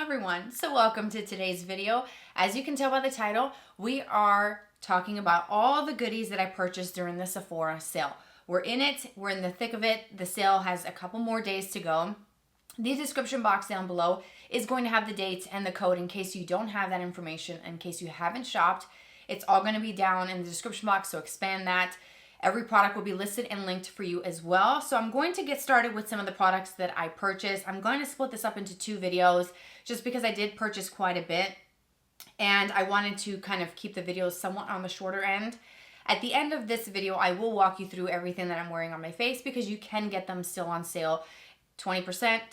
everyone, so welcome to today's video. As you can tell by the title, we are talking about all the goodies that I purchased during the Sephora sale. We're in it, we're in the thick of it. The sale has a couple more days to go. The description box down below is going to have the dates and the code in case you don't have that information, in case you haven't shopped. It's all going to be down in the description box, so expand that. Every product will be listed and linked for you as well. So I'm going to get started with some of the products that I purchased. I'm going to split this up into two videos just because I did purchase quite a bit and I wanted to kind of keep the videos somewhat on the shorter end. At the end of this video, I will walk you through everything that I'm wearing on my face because you can get them still on sale. 20%,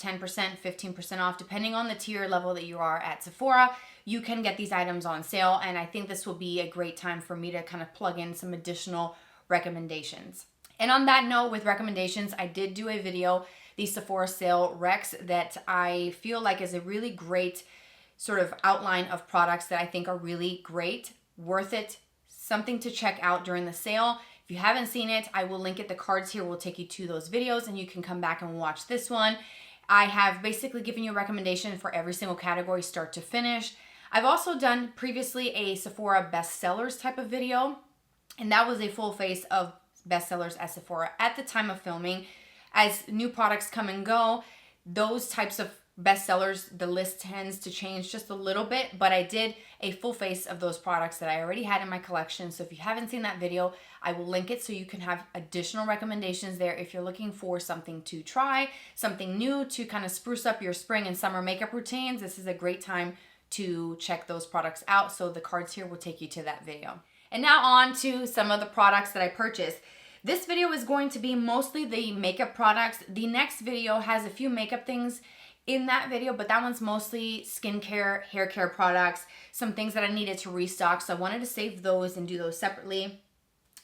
10%, 15% off, depending on the tier level that you are at Sephora. You can get these items on sale, and I think this will be a great time for me to kind of plug in some additional recommendations. And on that note, with recommendations, I did do a video, the Sephora sale Rex, that I feel like is a really great sort of outline of products that I think are really great, worth it, something to check out during the sale. If you haven't seen it, I will link it. The cards here will take you to those videos and you can come back and watch this one. I have basically given you a recommendation for every single category, start to finish. I've also done previously a Sephora bestsellers type of video, and that was a full face of bestsellers at Sephora at the time of filming. As new products come and go, those types of bestsellers, the list tends to change just a little bit, but I did a full face of those products that I already had in my collection. So if you haven't seen that video, I will link it so you can have additional recommendations there if you're looking for something to try, something new to kind of spruce up your spring and summer makeup routines. This is a great time to check those products out. So the cards here will take you to that video. And now on to some of the products that I purchased. This video is going to be mostly the makeup products. The next video has a few makeup things in that video, but that one's mostly skincare, hair care products, some things that I needed to restock. So I wanted to save those and do those separately.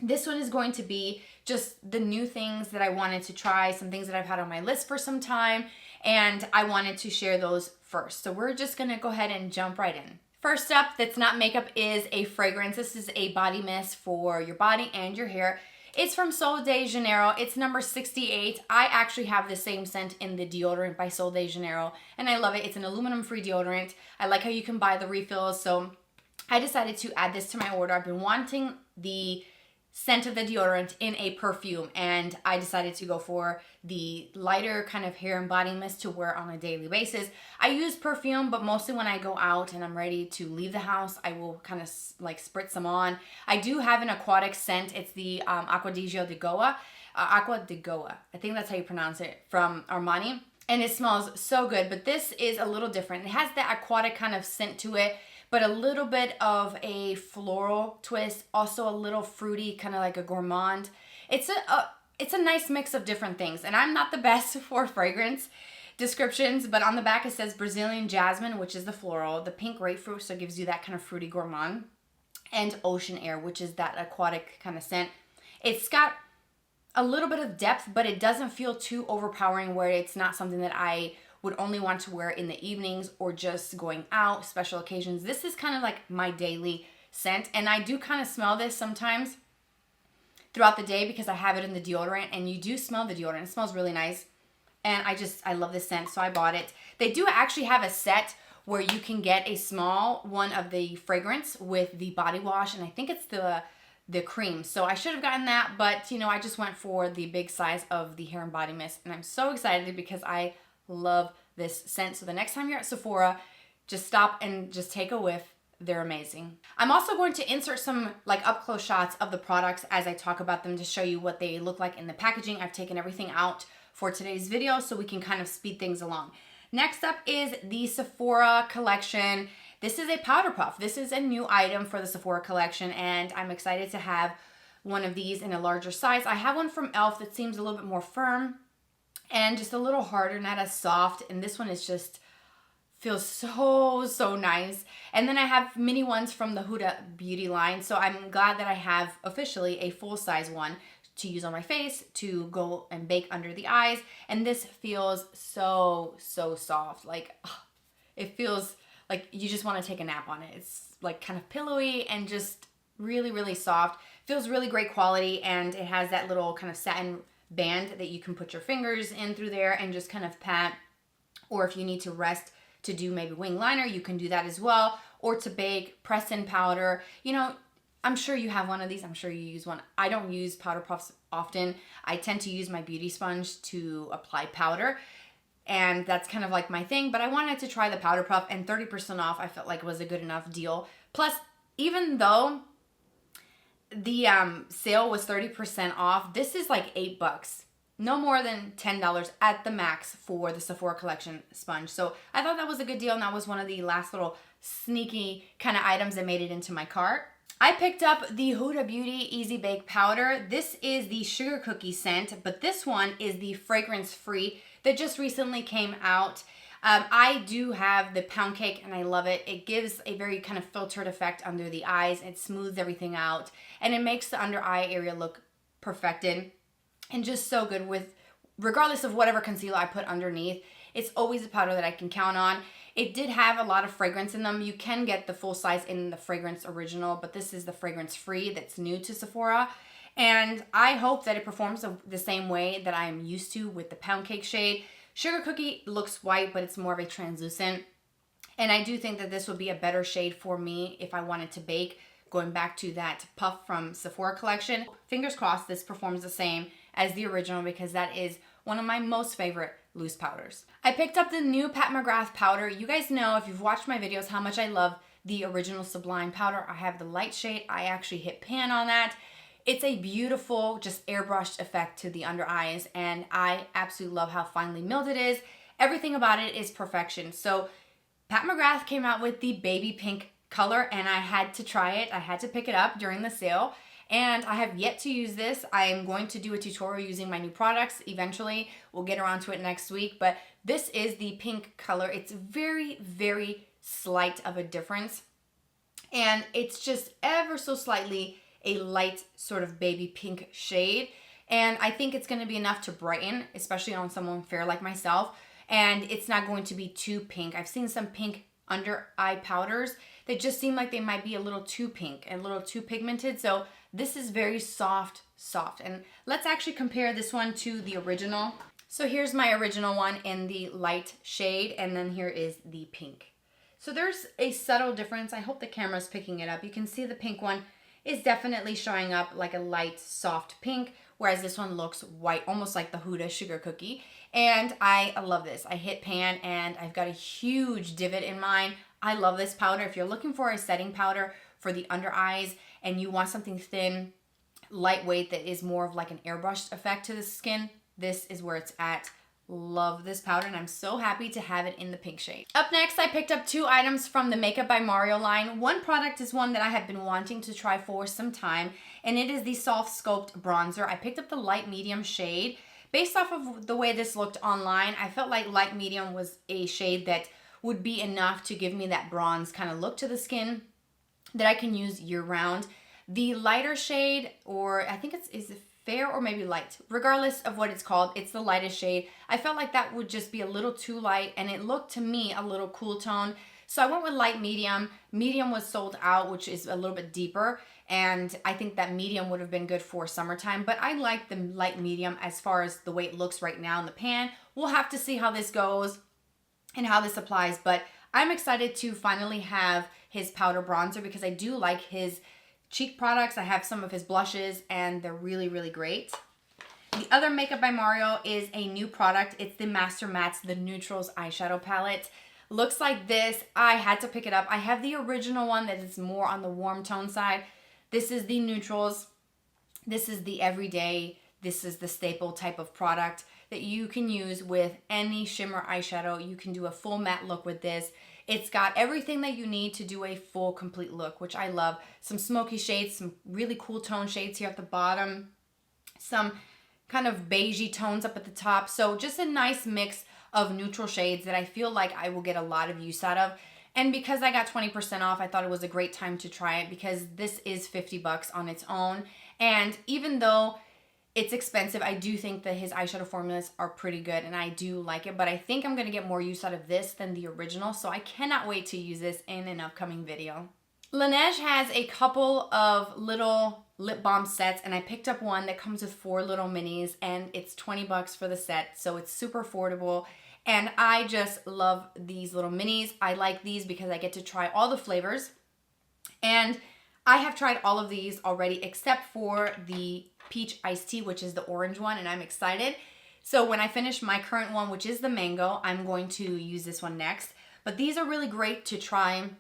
This one is going to be just the new things that I wanted to try, some things that I've had on my list for some time, and I wanted to share those first. So we're just gonna go ahead and jump right in. First up, that's not makeup, is a fragrance. This is a body mist for your body and your hair. It's from Sode Janeiro. It's number 68. I actually have the same scent in the deodorant by Sode Janeiro, and I love it. It's an aluminum-free deodorant. I like how you can buy the refills, so I decided to add this to my order. I've been wanting the scent of the deodorant in a perfume, and I decided to go for the lighter kind of hair and body mist to wear on a daily basis. I use perfume, but mostly when I go out and I'm ready to leave the house, I will kind of like spritz them on. I do have an aquatic scent. It's the Acqua di Goa, I think that's how you pronounce it, from Armani, and it smells so good, but this is a little different. It has that aquatic kind of scent to it, but a little bit of a floral twist, also a little fruity, kind of like a gourmand. It's a nice mix of different things, and I'm not the best for fragrance descriptions, but on the back it says Brazilian jasmine, which is the floral, the pink grapefruit, so it gives you that kind of fruity gourmand, and ocean air, which is that aquatic kind of scent. It's got a little bit of depth, but it doesn't feel too overpowering where it's not something that I would only want to wear in the evenings or just going out, special occasions. This is kind of like my daily scent, and I do kind of smell this sometimes throughout the day because I have it in the deodorant, and you do smell the deodorant. It smells really nice, and I love this scent, so I bought it. They do actually have a set where you can get a small one of the fragrance with the body wash, and I think it's the cream. So I should have gotten that, but you know, I just went for the big size of the hair and body mist, and I'm so excited because I love this scent. So the next time you're at Sephora, just stop and just take a whiff. They're amazing. I'm also going to insert some like up close shots of the products as I talk about them to show you what they look like in the packaging. I've taken everything out for today's video so we can kind of speed things along. Next up is the Sephora collection. This is a powder puff. This is a new item for the Sephora collection, and I'm excited to have one of these in a larger size. I have one from e.l.f. that seems a little bit more firm and just a little harder, not as soft, and this one is just feels so nice. And then I have mini ones from the Huda beauty line, so I'm glad that I have officially a full-size one to use on my face, to go and bake under the eyes, and this feels so soft. Like, it feels like you just want to take a nap on it. It's like kind of pillowy and just really soft. Feels really great quality, and it has that little kind of satin band that you can put your fingers in through there and just kind of pat, or if you need to rest to do maybe wing liner, you can do that as well. Or to bake, press-in powder. You know, I'm sure you have one of these. I'm sure you use one. I don't use powder puffs often. I tend to use my beauty sponge to apply powder. And that's kind of like my thing. But I wanted to try the powder puff, and 30% off I felt like was a good enough deal. Plus, even though the sale was 30% off, this is like $8. No more than $10 at the max for the Sephora Collection sponge. So I thought that was a good deal, and that was one of the last little sneaky kind of items that made it into my cart. I picked up the Huda Beauty Easy Bake Powder. This is the sugar cookie scent, but this one is the fragrance free that just recently came out. I do have the pound cake and I love it. It gives a very kind of filtered effect under the eyes. It smooths everything out and it makes the under eye area look perfected and just so good with, regardless of whatever concealer I put underneath. It's always a powder that I can count on. It did have a lot of fragrance in them. You can get the full size in the fragrance original, but this is the fragrance free that's new to Sephora. And I hope that it performs the same way that I'm used to with the pound cake shade. Sugar cookie looks white, but it's more of a translucent. And I do think that this would be a better shade for me if I wanted to bake, going back to that puff from Sephora Collection. Fingers crossed this performs the same as the original, because that is one of my most favorite loose powders. I picked up the new Pat McGrath powder. You guys know, if you've watched my videos, how much I love the original Sublime powder. I have the light shade. I actually hit pan on that. It's a beautiful, just airbrushed effect to the under eyes, and I absolutely love how finely milled it is. Everything about it is perfection. So Pat McGrath came out with the baby pink color, and I had to try it. I had to pick it up during the sale, and I have yet to use this. I am going to do a tutorial using my new products eventually. We'll get around to it next week, but this is the pink color. It's very, very slight of a difference, and it's just ever so slightly a light sort of baby pink shade, and I think it's going to be enough to brighten, especially on someone fair like myself, and it's not going to be too pink. I've seen some pink under eye powders that just seem like they might be a little too pink and a little too pigmented, so this is very soft, and let's actually compare this one to the original. So here's my original one in the light shade, and then here is the pink. So there's a subtle difference. I hope the camera's picking it up. You can see the pink one is definitely showing up like a light, soft pink, whereas this one looks white, almost like the Huda sugar cookie. And I love this. I hit pan and I've got a huge divot in mine. I love this powder. If you're looking for a setting powder for the under eyes and you want something thin, lightweight, that is more of like an airbrushed effect to the skin, this is where it's at. Love this powder, and I'm so happy to have it in the pink shade. Up next, I picked up two items from the Makeup by Mario line. One product is one that I have been wanting to try for some time, and it is the Softsculpt bronzer. I picked up the light medium shade. Based off of the way this looked online, I felt like light medium was a shade that would be enough to give me that bronze kind of look to the skin that I can use year round. The lighter shade, or I think is it fair or maybe light, regardless of what it's called, it's the lightest shade. I felt like that would just be a little too light, and it looked to me a little cool tone. So I went with light medium. Medium was sold out, which is a little bit deeper, and I think that medium would have been good for summertime, but I like the light medium as far as the way it looks right now in the pan. We'll have to see how this goes and how this applies, but I'm excited to finally have his powder bronzer because I do like his cheek products. I have some of his blushes and they're really, really great. The other Makeup by Mario is a new product. It's the Master Mattes, the Neutrals eyeshadow palette. Looks like this. I had to pick it up. I have the original one that is more on the warm tone side. This is the Neutrals. This is the everyday, this is the staple type of product that you can use with any shimmer eyeshadow. You can do a full matte look with this. It's got everything that you need to do a full complete look, which I love. Some smoky shades, some really cool tone shades here at the bottom, some kind of beigey tones up at the top. So just a nice mix of neutral shades that I feel like I will get a lot of use out of. And because I got 20% off, I thought it was a great time to try it because this is $50 on its own. And even though it's expensive, I do think that his eyeshadow formulas are pretty good and I do like it, but I think I'm going to get more use out of this than the original, so I cannot wait to use this in an upcoming video. Laneige has a couple of little lip balm sets, and I picked up one that comes with 4 little minis, and it's $20 for the set, so it's super affordable. And I just love these little minis. I like these because I get to try all the flavors. And I have tried all of these already except for the peach iced tea, which is the orange one, and I'm excited. So when I finish my current one, which is the mango, I'm going to use this one next. But these are really great to try.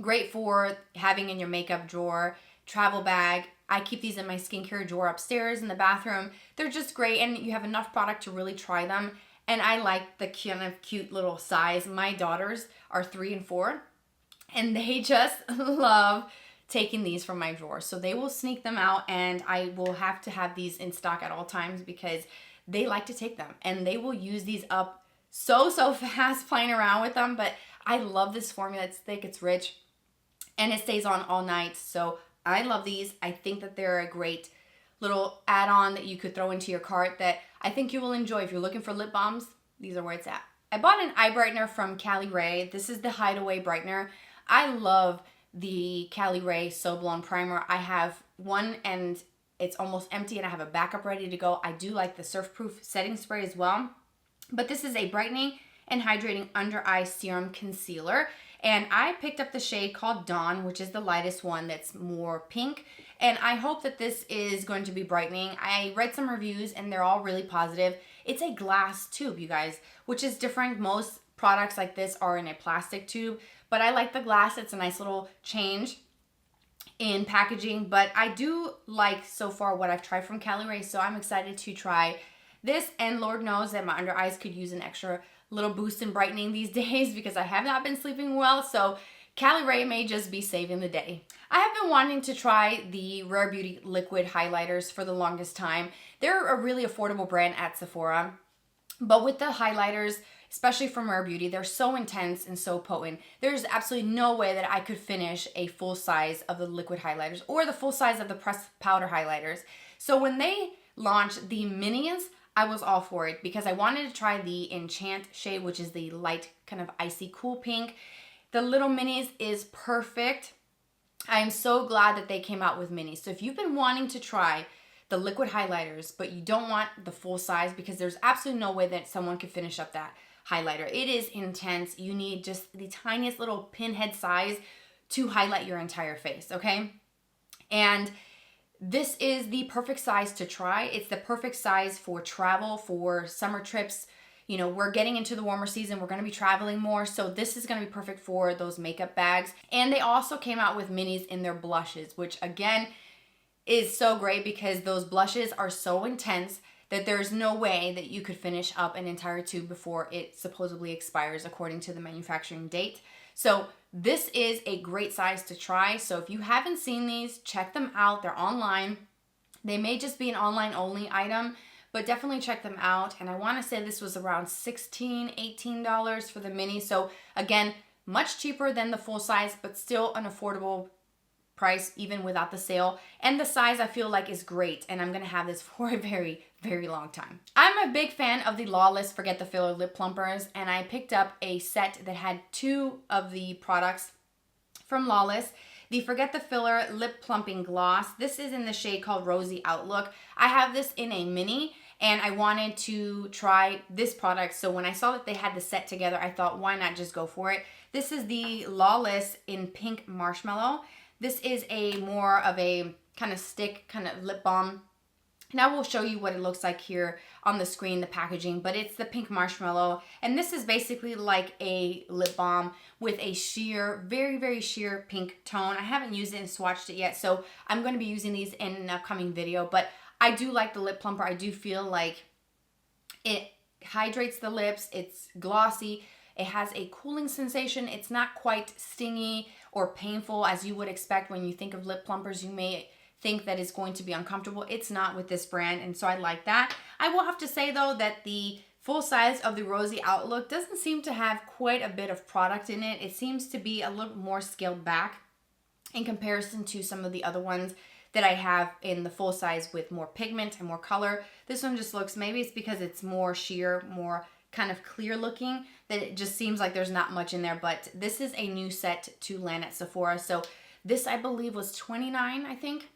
Great for having in your makeup drawer, travel bag. I keep these in my skincare drawer upstairs in the bathroom. They're just great, and you have enough product to really try them. And I like the kind of cute little size. My daughters are 3 and 4, and they just love taking these from my drawer. So they will sneak them out, and I will have to have these in stock at all times because they like to take them, and they will use these up so fast playing around with them. But I love this formula. It's thick, it's rich, and it stays on all night. So I love these. I think that they're a great little add-on that you could throw into your cart that I think you will enjoy. If you're looking for lip balms, these are where it's at. I bought an eye brightener from Caliray. This is the Hideaway brightener. I love the Caliray Sublime primer. I have one and it's almost empty, and I have a backup ready to go. I do like the surf proof setting spray as well. But this is a brightening and hydrating under eye serum concealer. And I picked up the shade called Dawn, which is the lightest one that's more pink. And I hope that this is going to be brightening. I read some reviews and they're all really positive. It's a glass tube, you guys, which is different. Most products like this are in a plastic tube, but I like the glass. It's a nice little change in packaging. But I do like so far what I've tried from Caliray, so I'm excited to try this. And Lord knows that my under eyes could use an extra little boost in brightening these days because I have not been sleeping well, so Caliray may just be saving the day. I have been wanting to try the Rare Beauty liquid highlighters for the longest time. They're a really affordable brand at Sephora, but with the highlighters, especially from Rare Beauty, they're so intense and so potent. There's absolutely no way that I could finish a full size of the liquid highlighters or the full size of the pressed powder highlighters. So when they launched the minis, I was all for it because I wanted to try the Enchant shade, which is the light kind of icy cool pink. The little minis is perfect. I am so glad that they came out with minis. So if you've been wanting to try the liquid highlighters, but you don't want the full size because there's absolutely no way that someone could finish up that highlighter. It is intense. You need just the tiniest little pinhead size to highlight your entire face, okay? And this is the perfect size to try. It's the perfect size for travel, for summer trips. You know, we're getting into the warmer season. We're going to be traveling more. So this is going to be perfect for those makeup bags. And they also came out with minis in their blushes, which again is so great because those blushes are so intense that there's no way that you could finish up an entire tube before it supposedly expires according to the manufacturing date. So this is a great size to try. So if you haven't seen these, check them out. They're online. They may just be an online only item, but definitely check them out. And I want to say this was around $16, $18 for the mini. So again, much cheaper than the full size, but still an affordable price even without the sale. And the size I feel like is great. And I'm going to have this for a very long time. I'm a big fan of the Lawless Forget the Filler Lip Plumpers, and I picked up a set that had 2 of the products from Lawless. The Forget the Filler Lip Plumping Gloss. This is in the shade called Rosy Outlook. I have this in a mini, and I wanted to try this product. So when I saw that they had the set together, I thought, why not just go for it? This is the Lawless in Pink Marshmallow. This is a more of a kind of stick, kind of lip balm. Now we'll show you what it looks like here on the screen, the packaging, but it's the pink marshmallow. And this is basically like a lip balm with a sheer, very sheer pink tone. I haven't used it and swatched it yet, so I'm going to be using these in an upcoming video. But I do like the lip plumper. I do feel like it hydrates the lips. It's glossy. It has a cooling sensation. It's not quite stingy or painful as you would expect when you think of lip plumpers. You may think that it's going to be uncomfortable. It's not with this brand, and so I like that. I will have to say though that the full size of the Rosy Outlook doesn't seem to have quite a bit of product in it. It seems to be a little more scaled back in comparison to some of the other ones that I have in the full size with more pigment and more color. This one just looks, maybe it's because it's more sheer, more kind of clear looking, that it just seems like there's not much in there. But this is a new set to land at Sephora. So this I believe was $29, I think.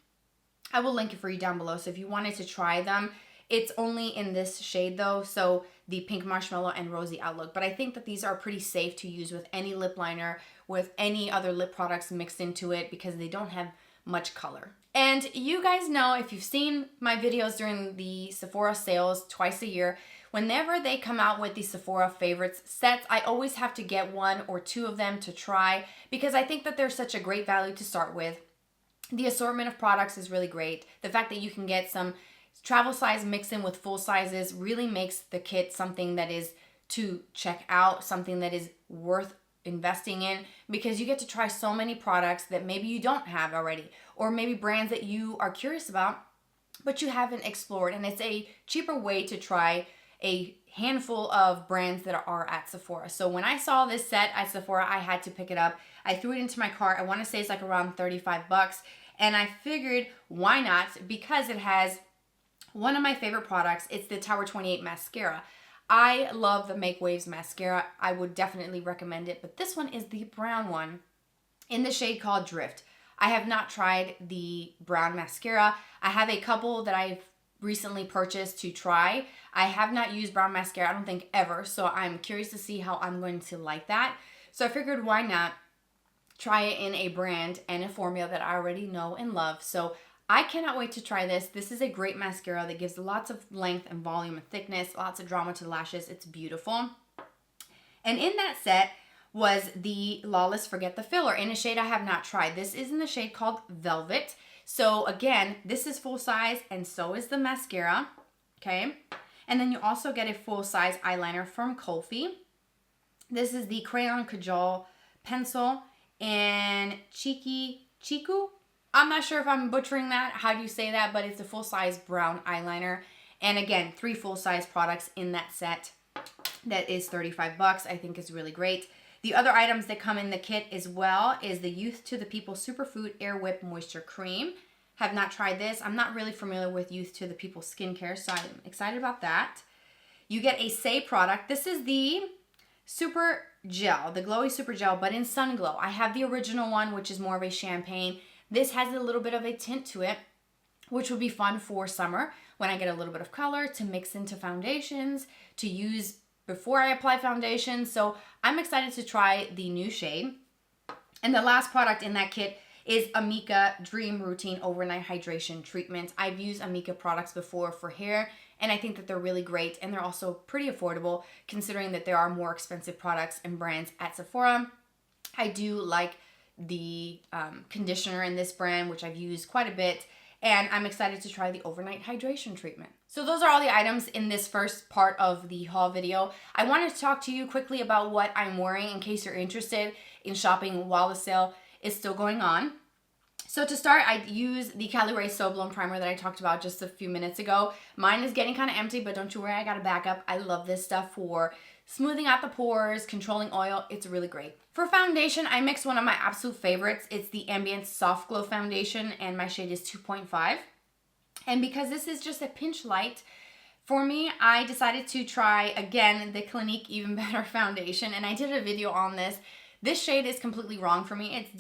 I will link it for you down below. So if you wanted to try them, It's only in this shade though, so the Pink Marshmallow and Rosy Outlook. But I think that these are pretty safe to use with any lip liner, with any other lip products mixed into it, because they don't have much color. And you guys know, if you've seen my videos during the Sephora sales twice a year, whenever they come out with the Sephora Favorites sets, I always have to get 1 or 2 of them to try, because I think that they're such a great value to start with. The assortment of products is really great. The fact that you can get some travel size mixed in with full sizes really makes the kit something that is to check out, something that is worth investing in, because you get to try so many products that maybe you don't have already, or maybe brands that you are curious about but you haven't explored. And it's a cheaper way to try a handful of brands that are at Sephora. So when I saw this set at Sephora, I had to pick it up. I threw it into my cart. I want to say it's like around 35 bucks. And I figured, why not? Because it has one of my favorite products. It's the Tower 28 mascara. I love the Make Waves mascara. I would definitely recommend it. But this one is the brown one in the shade called Drift. I have not tried the brown mascara. I have a couple that I've recently purchased to try. I have not used brown mascara, I don't think ever, so I'm curious to see how I'm going to like that. So I figured, why not try it in a brand and a formula that I already know and love. So I cannot wait to try this. This is a great mascara that gives lots of length and volume and thickness, lots of drama to the lashes. It's beautiful. And in that set was the Lawless Forget the Filler in a shade I have not tried. This is in the shade called Velvet. So again, this is full size and so is the mascara, okay? And then you also get a full size eyeliner from Kulfi. This is the Crayon Kajal Pencil and Chiku. I'm not sure if I'm butchering that. How do you say that? But it's a full size brown eyeliner. And again, 3 full size products in that set. That is 35 bucks. I think is really great. The other items that come in the kit as well is the Youth to the People Superfood Air Whip Moisture Cream. Have not tried this. I'm not really familiar with Youth to the People skincare, so I'm excited about that. You get a Say product. This is the Super Gel, the Glowy Super Gel, but in Sun Glow. I have the original one, which is more of a champagne. This has a little bit of a tint to it, which would be fun for summer when I get a little bit of color to mix into foundations, to use before I apply foundation. So I'm excited to try the new shade. And the last product in that kit is Amika Dream Routine Overnight Hydration Treatment. I've used Amika products before for hair, and I think that they're really great, and they're also pretty affordable considering that there are more expensive products and brands at Sephora. I do like the conditioner in this brand, which I've used quite a bit, and I'm excited to try the overnight hydration treatment. So those are all the items in this first part of the haul video. I wanted to talk to you quickly about what I'm wearing in case you're interested in shopping while the sale is still going on. So to start, I use the Caliray Sublime primer that I talked about just a few minutes ago. Mine is getting kind of empty, but don't you worry, I got a backup. I love this stuff for smoothing out the pores, controlling oil. It's really great. For foundation, I mixed one of my absolute favorites. It's the Ambient Soft Glow Foundation, and my shade is 2.5. And because this is just a pinch light, for me, I decided to try, again, the Clinique Even Better Foundation, and I did a video on this. This shade is completely wrong for me. It's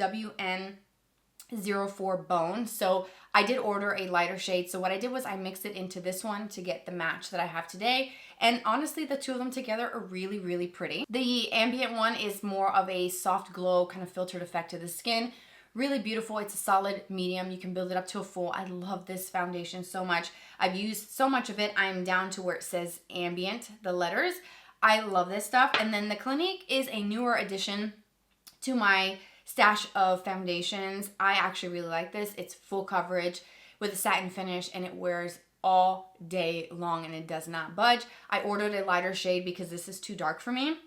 WN04 Bone, so I did order a lighter shade. So what I did was I mixed it into this one to get the match that I have today. And honestly, the two of them together are really, really pretty. The Ambient one is more of a soft glow, kind of filtered effect to the skin. Really beautiful. It's a solid medium. You can build it up to a full. I love this foundation so much. I've used so much of it. I'm down to where it says Ambient, the letters. I love this stuff. And then the Clinique is a newer addition to my stash of foundations. I actually really like this. It's full coverage with a satin finish, and it wears all day long and it does not budge. I ordered a lighter shade because this is too dark for me.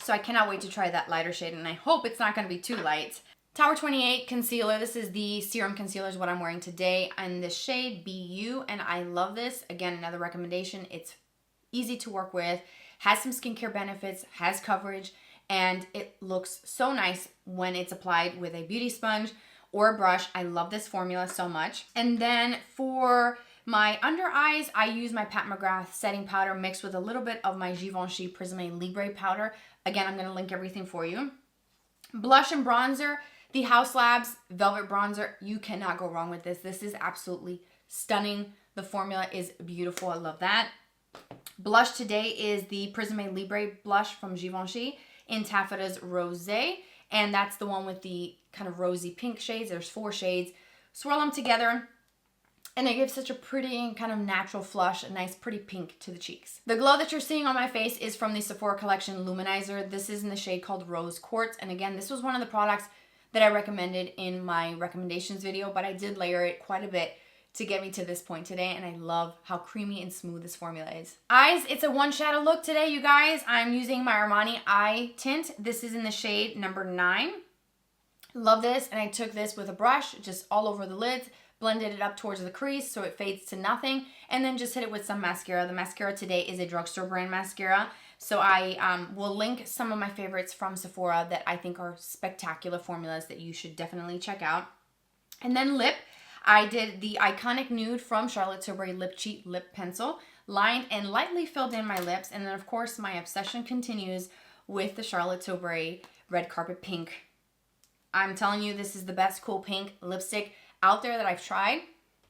So I cannot wait to try that lighter shade, and I hope it's not going to be too light. Tower 28 concealer. This is the Serum concealer is what I'm wearing today in the shade BU, and I love this. Again, another recommendation. It's easy to work with, has some skincare benefits, has coverage, and it looks so nice when it's applied with a beauty sponge or a brush. I love this formula so much. And then for my under eyes, I use my Pat McGrath setting powder mixed with a little bit of my Givenchy Prisme Libre powder. Again, I'm going to link everything for you. Blush and bronzer, the Haus Labs Velvet Bronzer. You cannot go wrong with this. This is absolutely stunning, The formula is beautiful. I love that. Blush today is the Prisme Libre blush from Givenchy in Taffetas Rosé. And that's the one with the kind of rosy pink shades. There's 4 shades. Swirl them together. And it gives such a pretty and kind of natural flush, a nice pretty pink to the cheeks. The glow that you're seeing on my face is from the Sephora collection Luminizer. This is in the shade called Rose Quartz. And again, this was one of the products that I recommended in my recommendations video, but I did layer it quite a bit to get me to this point today, and I love how creamy and smooth this formula is. Eyes, it's a one shadow look today, you guys. I'm using my Armani Eye Tint. This is in the shade number 9. Love this, and I took this with a brush just all over the lids, blended it up towards the crease so it fades to nothing, and then just hit it with some mascara. The mascara today is a drugstore brand mascara, so I will link some of my favorites from Sephora that I think are spectacular formulas that you should definitely check out. And then lip, I did the Iconic Nude from Charlotte Tilbury Lip Cheat Lip Pencil, lined and lightly filled in my lips, and then of course my obsession continues with the Charlotte Tilbury Red Carpet Pink. I'm telling you, this is the best cool pink lipstick out there that I've tried,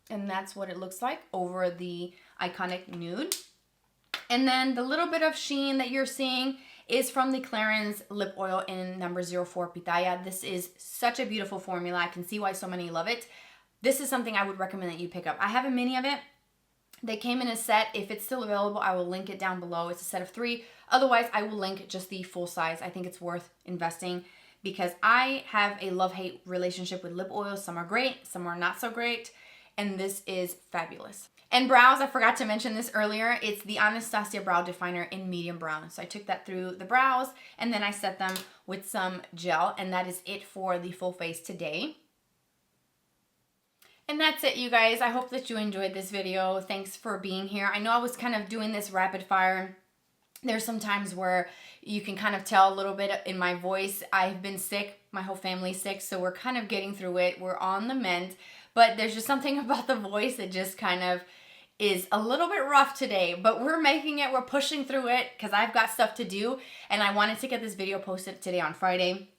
and that's what it looks like over the Iconic Nude. And then the little bit of sheen that you're seeing is from the Clarins Lip Oil in number 04 Pitaya. This is such a beautiful formula. I can see why so many love it. This is something I would recommend that you pick up. I have a mini of it. They came in a set. If it's still available, I will link it down below. It's a set of 3. Otherwise, I will link just the full size. I think it's worth investing because I have a love-hate relationship with lip oils. Some are great, some are not so great, and this is fabulous. And brows, I forgot to mention this earlier. It's the Anastasia Brow Definer in medium brown. So I took that through the brows, and then I set them with some gel, and that is it for the full face today. And that's it, you guys. I hope that you enjoyed this video. Thanks for being here. I know I was kind of doing this rapid fire. There's some times where you can kind of tell a little bit in my voice. I've been sick. My whole family's sick, so we're kind of getting through it. We're on the mend. But there's just something about the voice that just kind of is a little bit rough today. But we're making it. We're pushing through it because I've got stuff to do. And I wanted to get this video posted today on Friday,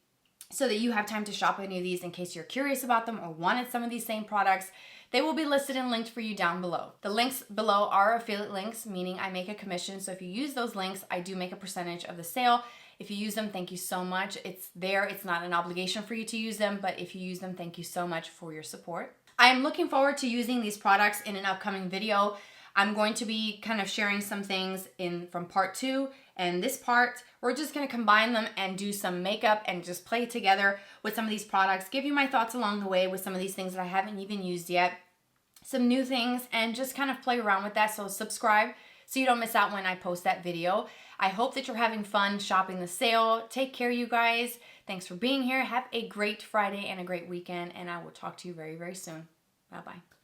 so that you have time to shop any of these in case you're curious about them or wanted some of these same products. They will be listed and linked for you down below. The links below are affiliate links, meaning I make a commission. So if you use those links, I do make a percentage of the sale. If you use them, thank you so much. It's there. It's not an obligation for you to use them, but if you use them, thank you so much for your support. I am looking forward to using these products in an upcoming video. I'm going to be kind of sharing some things from part 2, and this part, we're just going to combine them and do some makeup and just play together with some of these products, give you my thoughts along the way with some of these things that I haven't even used yet, some new things, and just kind of play around with that. So subscribe so you don't miss out when I post that video. I hope that you're having fun shopping the sale. Take care, you guys. Thanks for being here. Have a great Friday and a great weekend, and I will talk to you very, very soon. Bye-bye.